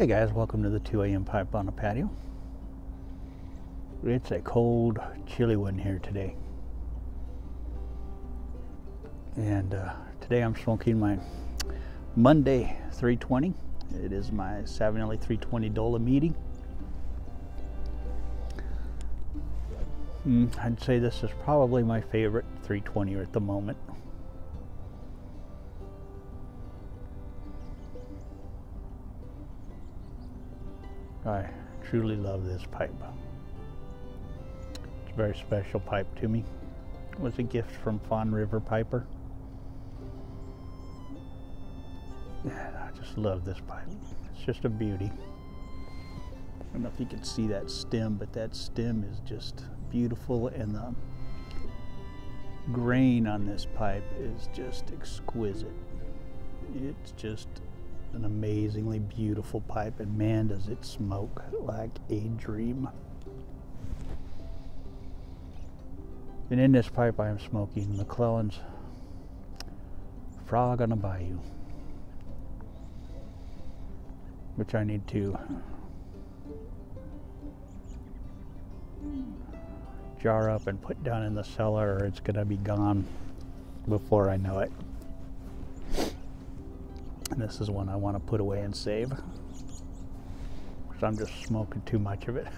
Hey guys, welcome to the 2 a.m. pipe on the patio. It's a cold, chilly one here today. And today I'm smoking my Monday 320. It is my Savinelli 320 Dolomiti. I'd say this is probably my favorite 320 at the moment. I truly love this pipe. It's a very special pipe to me. It was a gift from Fawn River Piper. And I just love this pipe. It's just a beauty. I don't know if you can see that stem, but that stem is just beautiful, and the grain on this pipe is just exquisite. It's just an amazingly beautiful pipe, and man, does it smoke like a dream. And in this pipe I am smoking McClellan's Frog on the Bayou, which I need to jar up and put down in the cellar, or it's gonna be gone before I know it. And this is one I want to put away and save, because I'm just smoking too much of it.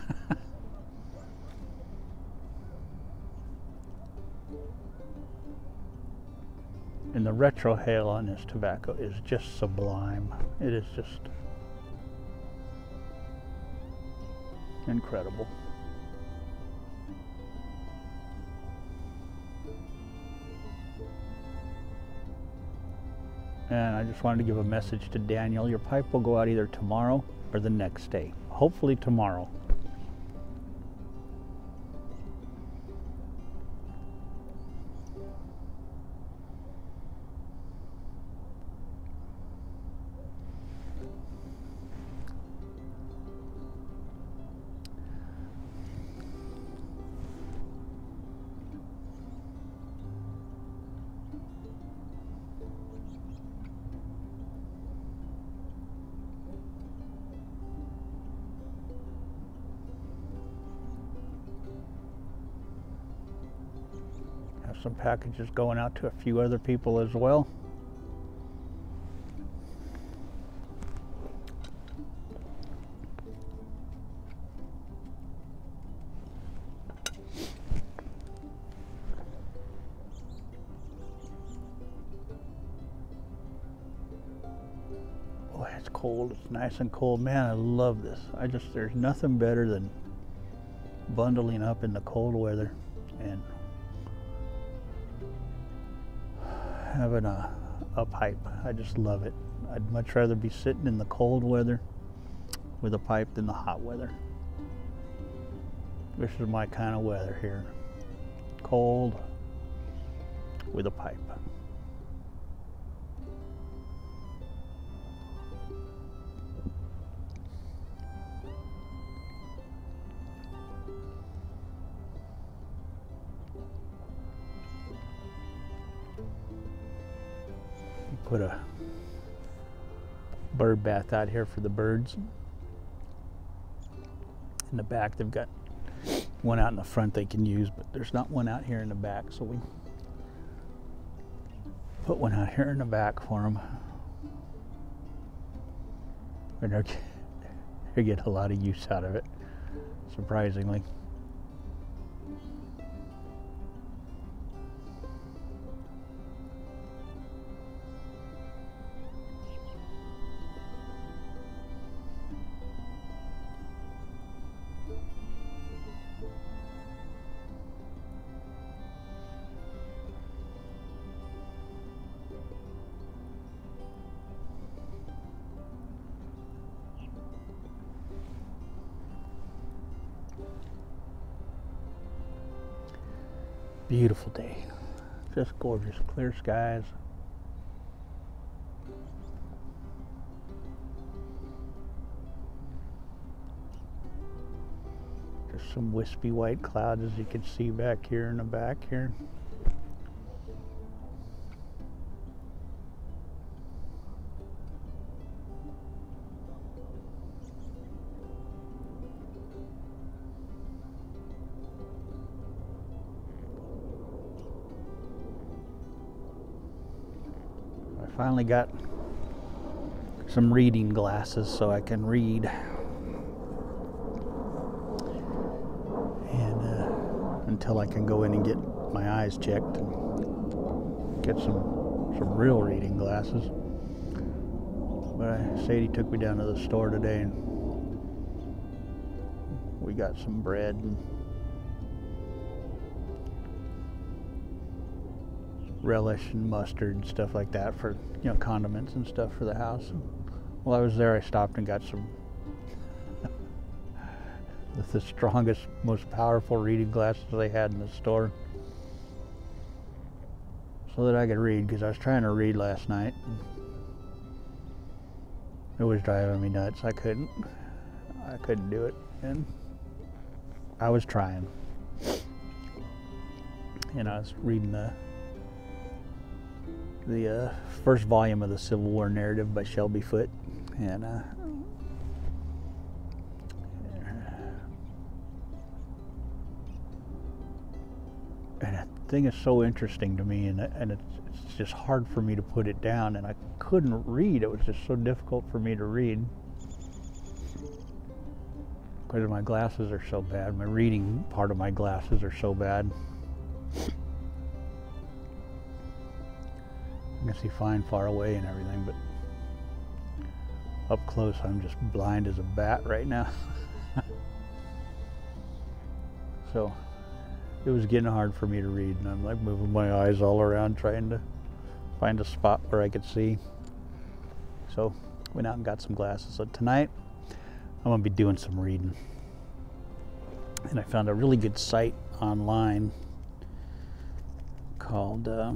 And the retrohale on this tobacco is just sublime. It is just incredible. And I just wanted to give a message to Daniel. Your pipe will go out either tomorrow or the next day. Hopefully tomorrow. Some packages going out to a few other people as well. Boy, it's cold. It's nice and cold. Man, I love this. There's nothing better than bundling up in the cold weather and having a pipe. I just love it. I'd much rather be sitting in the cold weather with a pipe than the hot weather. This is my kind of weather here. Cold with a pipe. Put a bird bath out here for the birds. In the back they've got one out in the front they can use, but there's not one out here in the back, so we put one out here in the back for them. And they're getting a lot of use out of it, surprisingly. Beautiful day, just gorgeous, clear skies. There's some wispy white clouds, as you can see back here in the back here. finally got some reading glasses so I can read. And until I can go in and get my eyes checked and get some real reading glasses. But Sadie took me down to the store today and we got some bread and relish and mustard and stuff like that for, you know, condiments and stuff for the house. And while I was there, I stopped and got some the strongest, most powerful reading glasses they had in the store so that I could read, because I was trying to read last night. It was driving me nuts. I couldn't do it, and I was trying. And I was reading the first volume of the Civil War narrative by Shelby Foote, and the thing is so interesting to me, and it's just hard for me to put it down, and I couldn't read. It was just so difficult for me to read because my glasses are so bad. My reading part of my glasses are so bad. I can see fine far away and everything, but up close I'm just blind as a bat right now. So it was getting hard for me to read, and I'm like moving my eyes all around trying to find a spot where I could see. So went out and got some glasses. So tonight I'm gonna be doing some reading, and I found a really good site online called I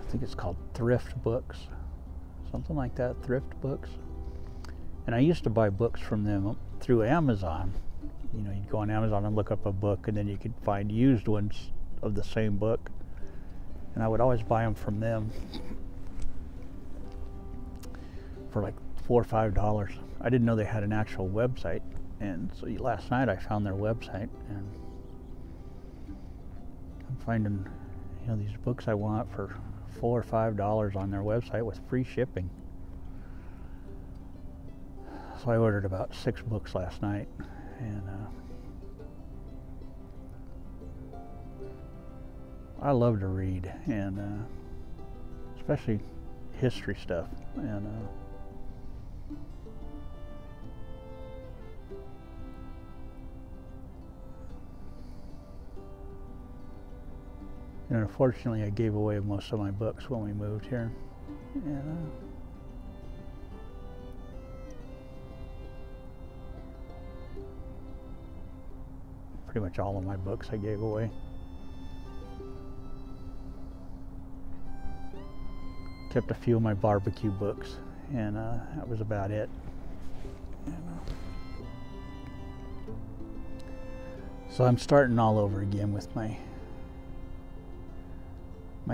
think it's called Thrift Books, something like that, Thrift Books. And I used to buy books from them through Amazon. You know, you'd go on Amazon and look up a book, and then you could find used ones of the same book. And I would always buy them from them for like $4 or $5. I didn't know they had an actual website. And so last night I found their website, and I'm finding, you know, these books I want for $4 or $5 on their website with free shipping. So I ordered about 6 books last night, and I love to read, and especially history stuff, and unfortunately I gave away most of my books when we moved here, and pretty much all of my books I gave away. Kept a few of my barbecue books, and that was about it. So I'm starting all over again with my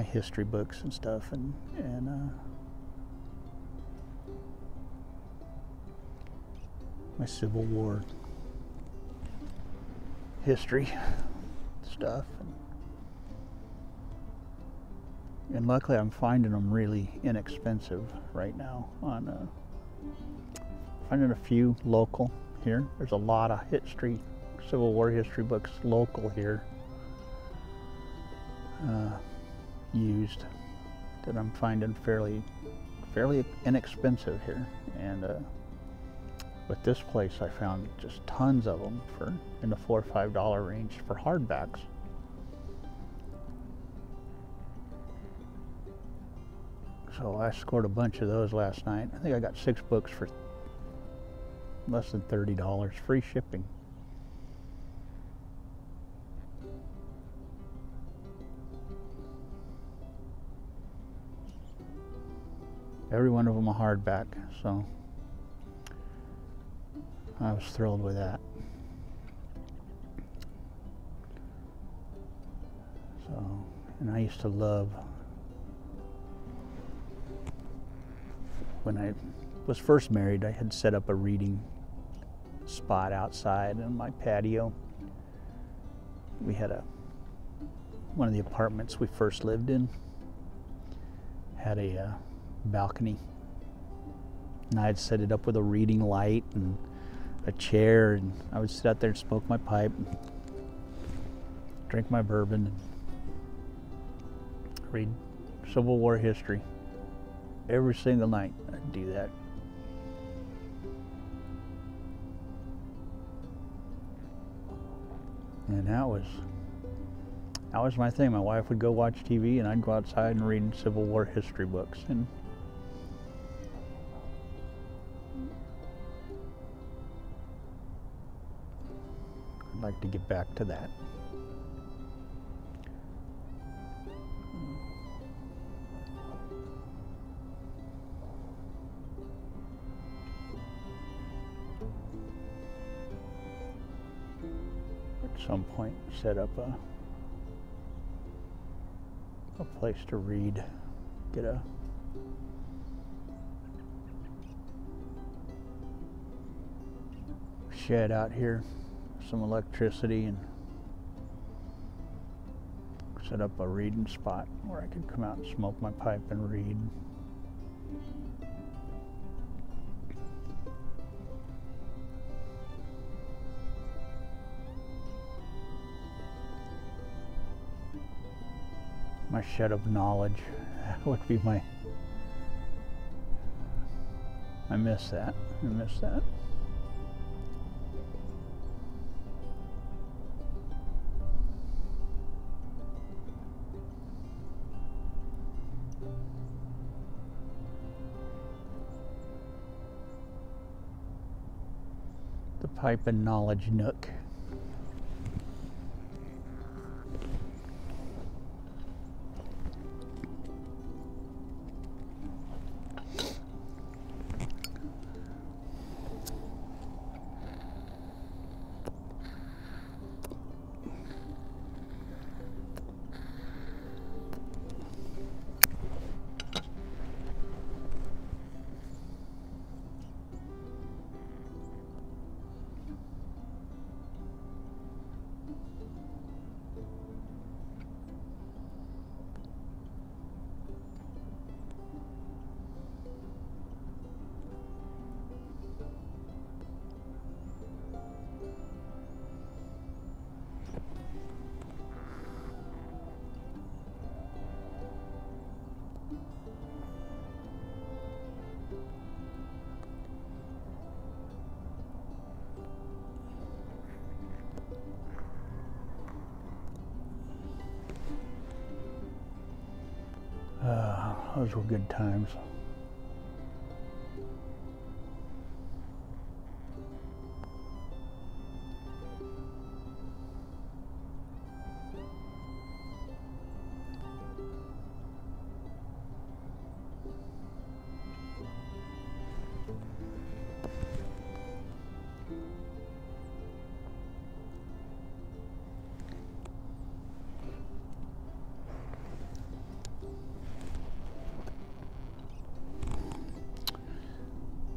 history books and stuff, and my Civil War history stuff, and luckily I'm finding them really inexpensive right now. On finding a few local here. There's a lot of history, Civil War history books local here, used, that I'm finding fairly inexpensive here. And with this place I found just tons of them for in the $4 or $5 range for hardbacks. So I scored a bunch of those last night. I think I got 6 books for less than $30, free shipping. Every one of them a hardback, so I was thrilled with that. So, and I used to love, when I was first married, I had set up a reading spot outside on my patio. We had one of the apartments we first lived in had a balcony, and I'd set it up with a reading light and a chair, and I would sit out there and smoke my pipe and drink my bourbon and read Civil War history every single night. I'd do that. And that was my thing. My wife would go watch TV and I'd go outside and read Civil War history books. And I'd like to get back to that. At some point, set up a place to read, get a shed out here, some electricity, and set up a reading spot where I could come out and smoke my pipe and read. My shed of knowledge would be my, I miss that. I miss that. The pipe and knowledge nook. Those were good times.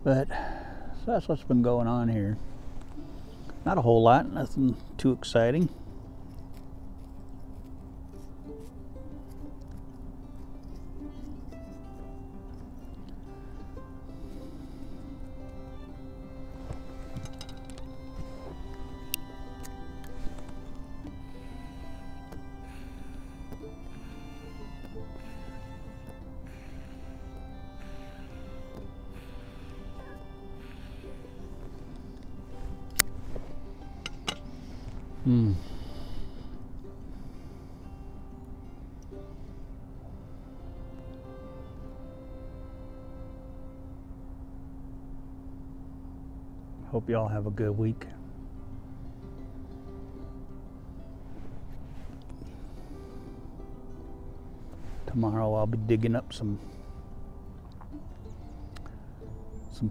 But so that's what's been going on here. Not a whole lot, nothing too exciting. Hope y'all have a good week. Tomorrow I'll be digging up some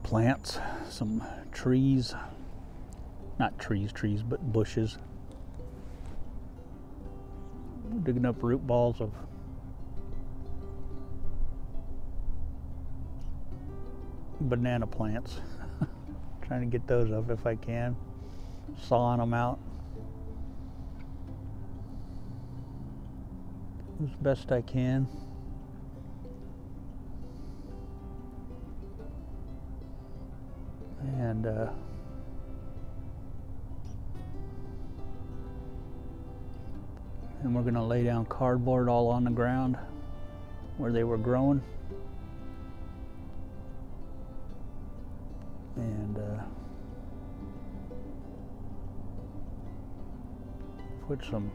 plants, some trees. Not trees, but bushes. Digging up root balls of banana plants. Trying to get those up if I can. Sawing them out as best I can. we're going to lay down cardboard all on the ground where they were growing. And put some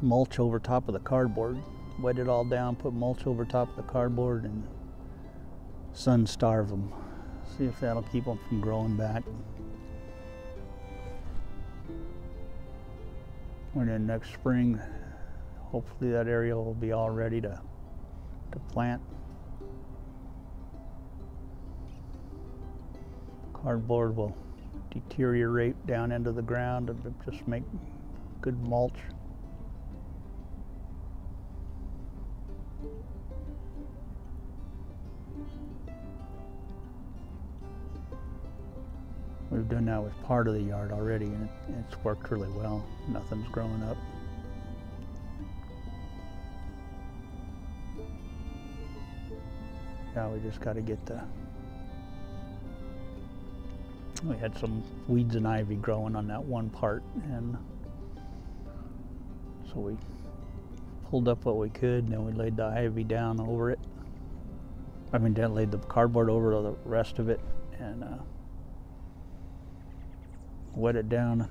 mulch over top of the cardboard. Wet it all down, put mulch over top of the cardboard, and sun starve them. See if that'll keep them from growing back. And then next spring, hopefully that area will be all ready to plant. Cardboard will deteriorate down into the ground and just make good mulch. We've done that with part of the yard already, and it's worked really well. Nothing's growing up. Now we just got to get we had some weeds and ivy growing on that one part, and so we pulled up what we could, and then we laid the ivy down over it. I mean, then laid the cardboard over the rest of it, and wet it down,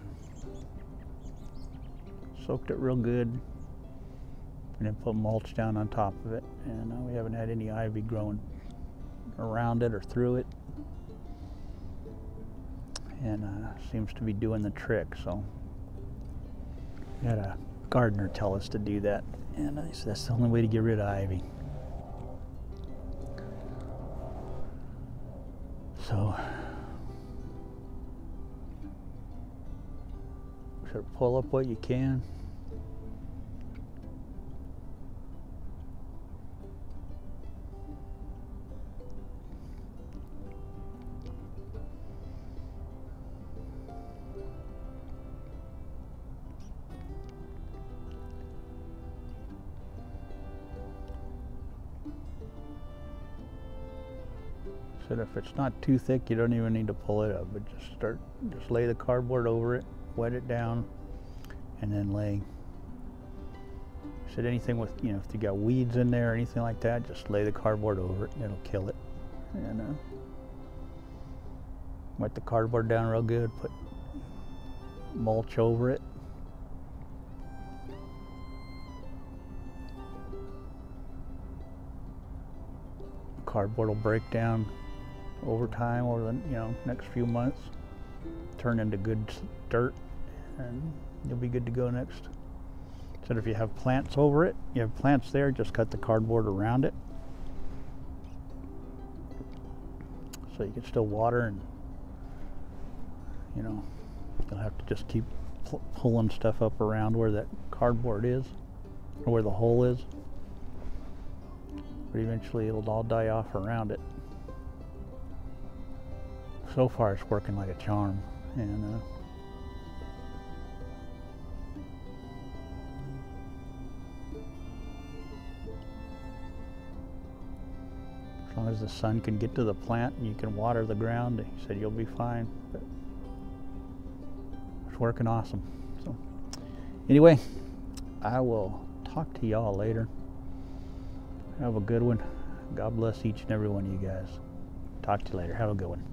soaked it real good, and then put mulch down on top of it. And we haven't had any ivy growing around it or through it, and seems to be doing the trick. So we had a gardener tell us to do that, and I said that's the only way to get rid of ivy. So pull up what you can. So if it's not too thick, you don't even need to pull it up, but just lay the cardboard over it, wet it down, and then lay. Said anything with, if you got weeds in there or anything like that, just lay the cardboard over it and it'll kill it. And wet the cardboard down real good, put mulch over it. Cardboard will break down over time, over the next few months, turn into good dirt, and you'll be good to go next. So if you have plants over it, you have plants there, just cut the cardboard around it so you can still water, and you'll have to just keep pulling stuff up around where that cardboard is, or where the hole is, but eventually it'll all die off around it. So far it's working like a charm, and as long as the sun can get to the plant and you can water the ground, he said you'll be fine. But it's working awesome. So anyway, I will talk to y'all later. Have a good one. God bless each and every one of you guys. Talk to you later. Have a good one.